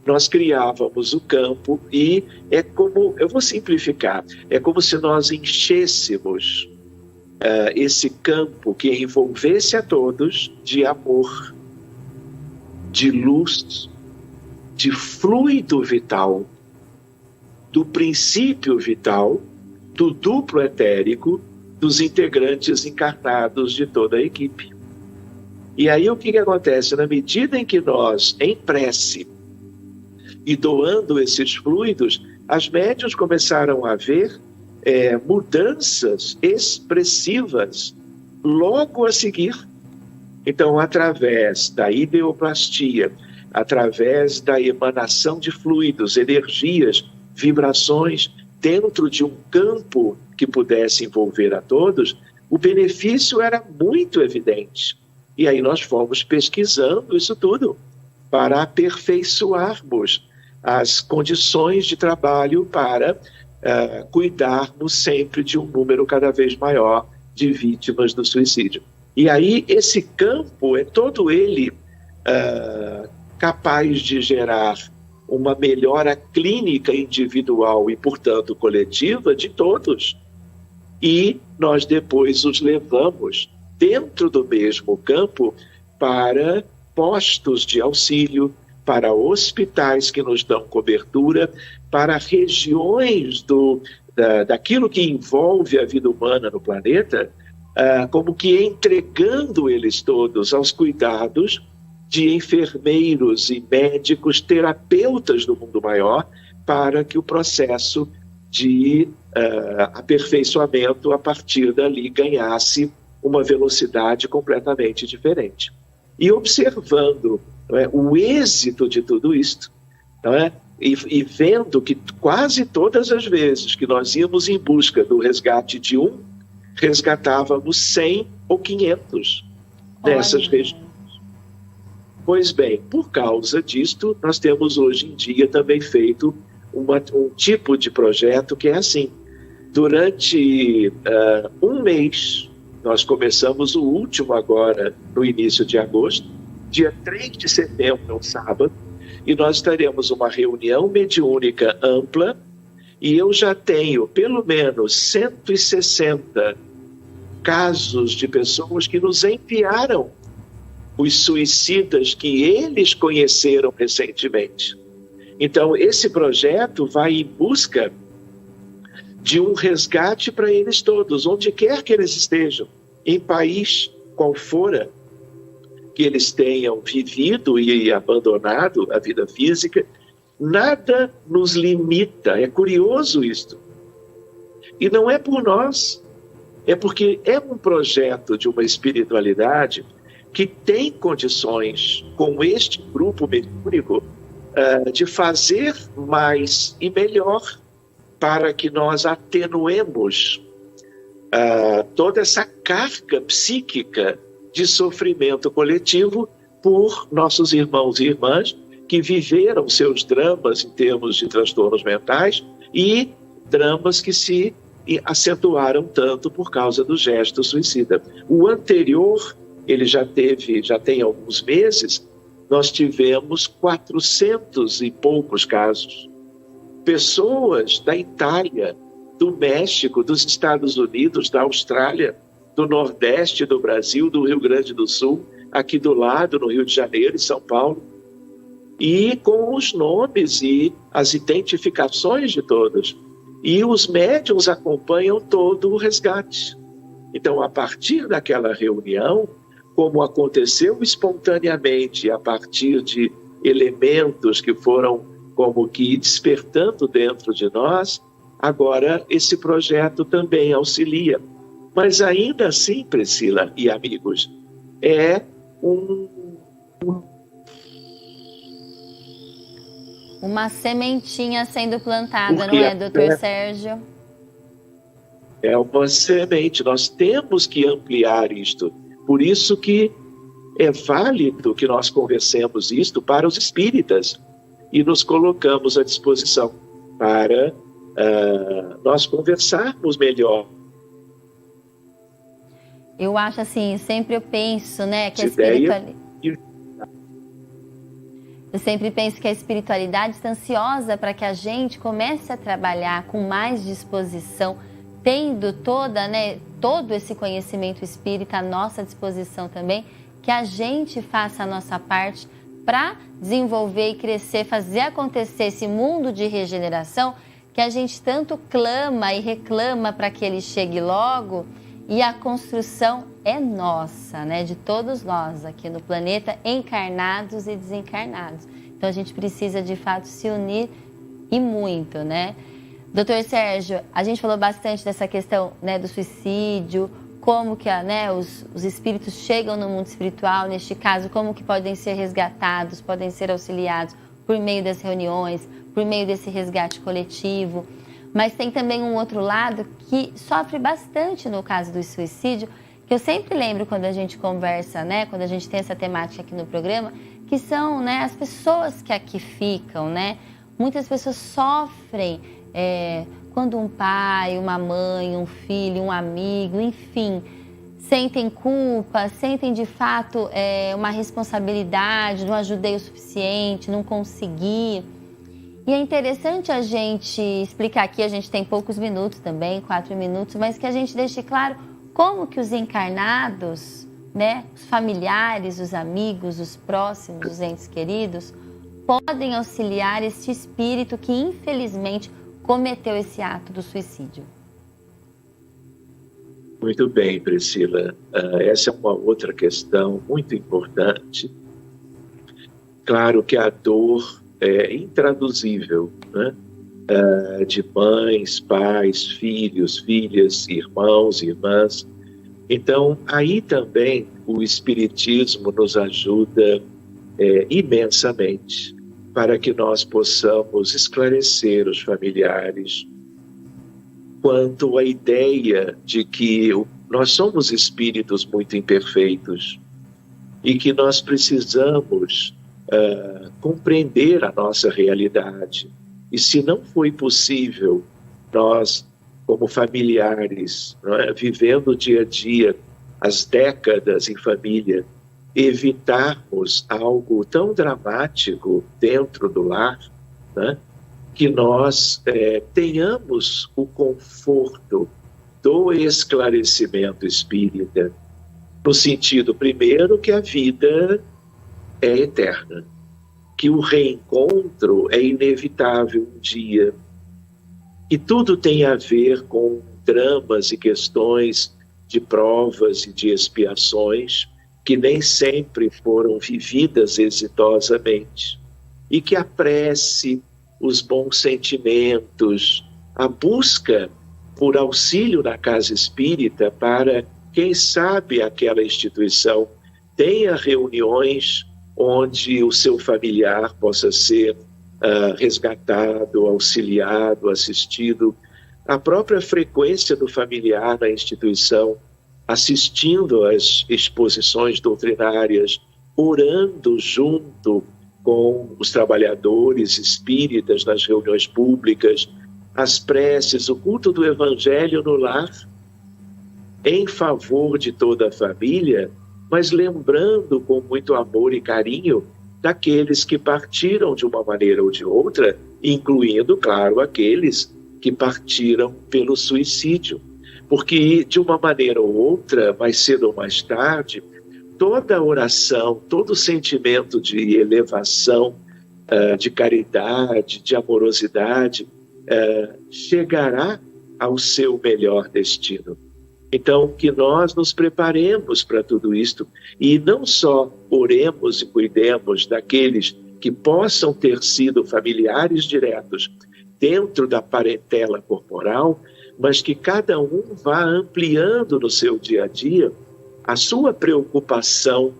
nós criávamos o campo e é como, eu vou simplificar, é como se nós enchêssemos esse campo que envolvesse a todos de amor, de luz, de fluido vital, do princípio vital, do duplo etérico, dos integrantes encarnados de toda a equipe. E aí o que acontece? Na medida em que nós, em prece, e doando esses fluidos, as médiuns começaram a ver mudanças expressivas logo a seguir. Então, através da ideoplastia, através da emanação de fluidos, energias, vibrações, dentro de um campo que pudesse envolver a todos, o benefício era muito evidente. E aí nós fomos pesquisando isso tudo para aperfeiçoarmos as condições de trabalho para cuidarmos sempre de um número cada vez maior de vítimas do suicídio. E aí esse campo é todo ele capaz de gerar uma melhora clínica individual e, portanto, coletiva de todos. E nós depois os levamos dentro do mesmo campo para postos de auxílio, para hospitais que nos dão cobertura, para regiões daquilo que envolve a vida humana no planeta, como que entregando eles todos aos cuidados de enfermeiros e médicos, terapeutas do mundo maior, para que o processo de aperfeiçoamento a partir dali ganhasse uma velocidade completamente diferente. E observando, não é, o êxito de tudo isto, não é, e vendo que quase todas as vezes que nós íamos em busca do resgate de um, resgatávamos 100 ou 500 dessas regiões. Pois bem, por causa disto, nós temos hoje em dia também feito um tipo de projeto que é assim. Durante um mês, nós começamos o último agora no início de agosto, dia 3 de setembro, um sábado, e nós teremos uma reunião mediúnica ampla, e eu já tenho pelo menos 160 casos de pessoas que nos enviaram os suicidas que eles conheceram recentemente. Então, esse projeto vai em busca de um resgate para eles todos, onde quer que eles estejam, em país qual for que eles tenham vivido e abandonado a vida física. Nada nos limita, é curioso isto. E não é por nós, é porque é um projeto de uma espiritualidade que tem condições, com este grupo mediúnico, de fazer mais e melhor para que nós atenuemos toda essa carga psíquica de sofrimento coletivo por nossos irmãos e irmãs que viveram seus dramas em termos de transtornos mentais e dramas que se acentuaram tanto por causa do gesto suicida. O anterior, ele já tem alguns meses, nós tivemos 400 e poucos casos. Pessoas da Itália, do México, dos Estados Unidos, da Austrália, do Nordeste do Brasil, do Rio Grande do Sul, aqui do lado, no Rio de Janeiro e São Paulo. e com os nomes e as identificações de todos. E os médiuns acompanham todo o resgate. Então, a partir daquela reunião, como aconteceu espontaneamente, a partir de elementos que foram como que despertando dentro de nós, agora esse projeto também auxilia. Mas ainda assim, Priscila e amigos, é uma sementinha sendo plantada, não é, doutor Sérgio? É uma semente, nós temos que ampliar isto. Por isso que é válido que nós conversemos isto para os espíritas e nos colocamos à disposição para nós conversarmos melhor. Eu acho assim, sempre eu penso, né, que eu sempre penso que a espiritualidade está ansiosa para que a gente comece a trabalhar com mais disposição, tendo todo esse conhecimento espírita à nossa disposição também, que a gente faça a nossa parte para desenvolver e crescer, fazer acontecer esse mundo de regeneração que a gente tanto clama e reclama para que ele chegue logo, e a construção é nossa, né, de todos nós aqui no planeta, encarnados e desencarnados. Então a gente precisa de fato se unir e muito, né? Doutor Sérgio, a gente falou bastante dessa questão, né, do suicídio, como que os espíritos chegam no mundo espiritual, neste caso, como que podem ser resgatados, podem ser auxiliados por meio das reuniões, por meio desse resgate coletivo. Mas tem também um outro lado que sofre bastante no caso do suicídio, que eu sempre lembro quando a gente conversa, né, quando a gente tem essa temática aqui no programa, que são, né, as pessoas que aqui ficam, né? Muitas pessoas sofrem quando um pai, uma mãe, um filho, um amigo, enfim, sentem culpa, sentem de fato uma responsabilidade, não ajudei o suficiente, não consegui. E é interessante a gente explicar aqui, a gente tem poucos minutos também, 4 minutos, mas que a gente deixe claro como que os encarnados, né, os familiares, os amigos, os próximos, os entes queridos, podem auxiliar este espírito que infelizmente cometeu esse ato do suicídio. Muito bem, Priscila. Essa é uma outra questão muito importante. Claro que a dor é intraduzível, né? De mães, pais, filhos, filhas, irmãos, irmãs. Então, aí também o Espiritismo nos ajuda imensamente para que nós possamos esclarecer os familiares quanto à ideia de que nós somos espíritos muito imperfeitos e que nós precisamos compreender a nossa realidade. E se não foi possível nós, como familiares, vivendo o dia a dia, as décadas em família, evitarmos algo tão dramático dentro do lar, né, que nós tenhamos o conforto do esclarecimento espírita, no sentido, primeiro, que a vida é eterna, que o reencontro é inevitável um dia, e tudo tem a ver com dramas e questões de provas e de expiações que nem sempre foram vividas exitosamente, e que a prece, os bons sentimentos, a busca por auxílio na casa espírita para, quem sabe, aquela instituição tenha reuniões onde o seu familiar possa ser resgatado, auxiliado, assistido. A própria frequência do familiar na instituição, assistindo às exposições doutrinárias, orando junto com os trabalhadores espíritas nas reuniões públicas, as preces, o culto do Evangelho no lar, em favor de toda a família, mas lembrando com muito amor e carinho daqueles que partiram de uma maneira ou de outra, incluindo, claro, aqueles que partiram pelo suicídio. Porque, de uma maneira ou outra, mais cedo ou mais tarde, toda oração, todo sentimento de elevação de caridade, de amorosidade, chegará ao seu melhor destino. Então, que nós nos preparemos para tudo isto e não só oremos e cuidemos daqueles que possam ter sido familiares diretos dentro da parentela corporal, mas que cada um vá ampliando no seu dia a dia a sua preocupação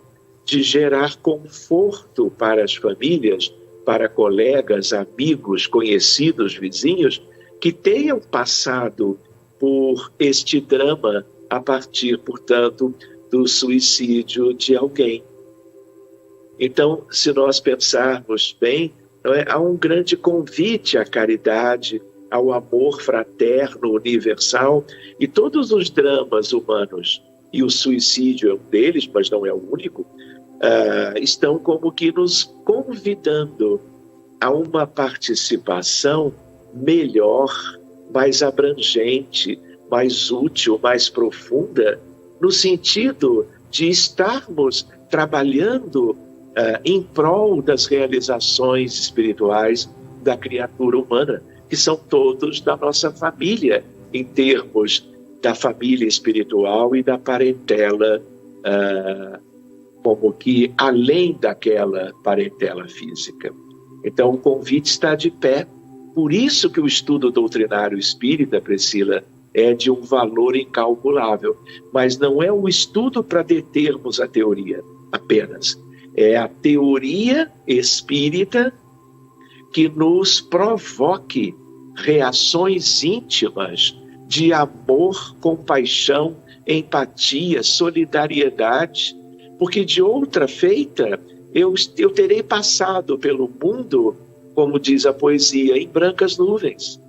de gerar conforto para as famílias, para colegas, amigos, conhecidos, vizinhos, que tenham passado por este drama a partir, portanto, do suicídio de alguém. Então, se nós pensarmos bem, há um grande convite à caridade, ao amor fraterno, universal, e todos os dramas humanos, e o suicídio é um deles, mas não é o único, estão como que nos convidando a uma participação melhor, mais abrangente, mais útil, mais profunda, no sentido de estarmos trabalhando em prol das realizações espirituais da criatura humana, que são todos da nossa família, em termos da família espiritual e da parentela, como que além daquela parentela física. Então o convite está de pé. Por isso que o estudo doutrinário espírita, Priscila, é de um valor incalculável. Mas não é o estudo para determos a teoria apenas. É a teoria espírita que nos provoque reações íntimas de amor, compaixão, empatia, solidariedade, porque de outra feita eu terei passado pelo mundo, como diz a poesia, em brancas nuvens.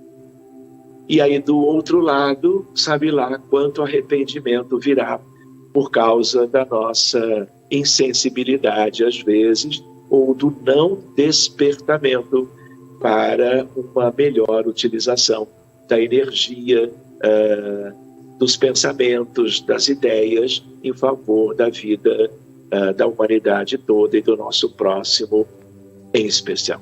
E aí do outro lado, sabe lá quanto arrependimento virá por causa da nossa insensibilidade às vezes, ou do não despertamento para uma melhor utilização da energia, dos pensamentos, das ideias em favor da vida da humanidade toda e do nosso próximo em especial.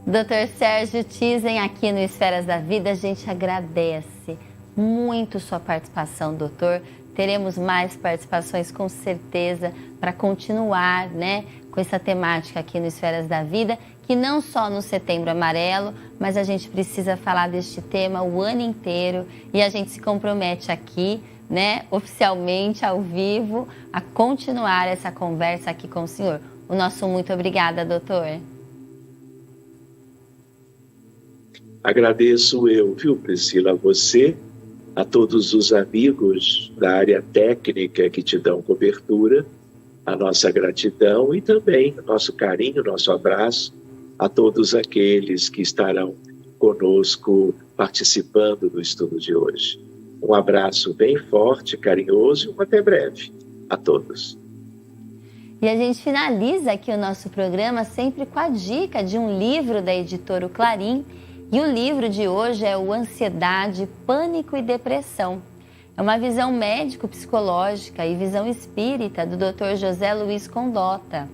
Dr. Sérgio Tizen, aqui no Esferas da Vida, a gente agradece muito sua participação, doutor. Teremos mais participações com certeza para continuar, né, com essa temática aqui no Esferas da Vida, que não só no Setembro Amarelo, mas a gente precisa falar deste tema o ano inteiro e a gente se compromete aqui, né, oficialmente, ao vivo, a continuar essa conversa aqui com o senhor. O nosso muito obrigada, doutor. Agradeço eu, viu, Priscila, a você, a todos os amigos da área técnica que te dão cobertura, a nossa gratidão e também o nosso carinho, nosso abraço a todos aqueles que estarão conosco participando do estudo de hoje. Um abraço bem forte, carinhoso e um até breve a todos. E a gente finaliza aqui o nosso programa sempre com a dica de um livro da editora Clarim. E o livro de hoje é o Ansiedade, Pânico e Depressão. É uma visão médico-psicológica e visão espírita do Dr. José Luiz Condota.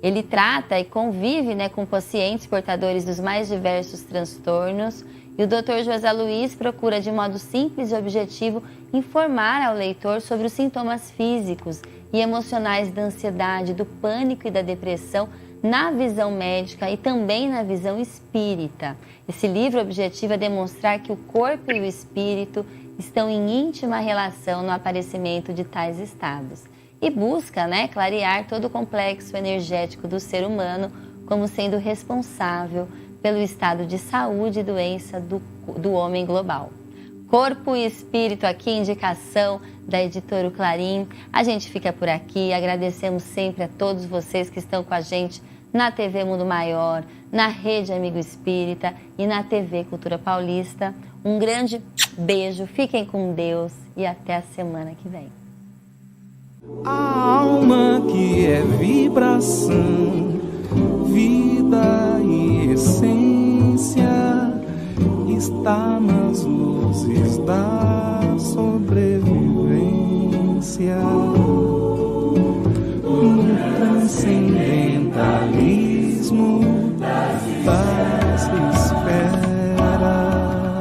Ele trata e convive, né, com pacientes portadores dos mais diversos transtornos. E o Dr. José Luiz procura, de modo simples e objetivo, informar ao leitor sobre os sintomas físicos e emocionais da ansiedade, do pânico e da depressão na visão médica e também na visão espírita. Esse livro objetiva demonstrar que o corpo e o espírito estão em íntima relação no aparecimento de tais estados e busca, né, clarear todo o complexo energético do ser humano como sendo responsável pelo estado de saúde e doença do homem global. Corpo e Espírito aqui, indicação da editora Clarim. A gente fica por aqui, agradecemos sempre a todos vocês que estão com a gente na TV Mundo Maior, na Rede Amigo Espírita e na TV Cultura Paulista. Um grande beijo, fiquem com Deus e até a semana que vem. A alma que é vibração, vida e essência, está nas luzes da sobrevivência.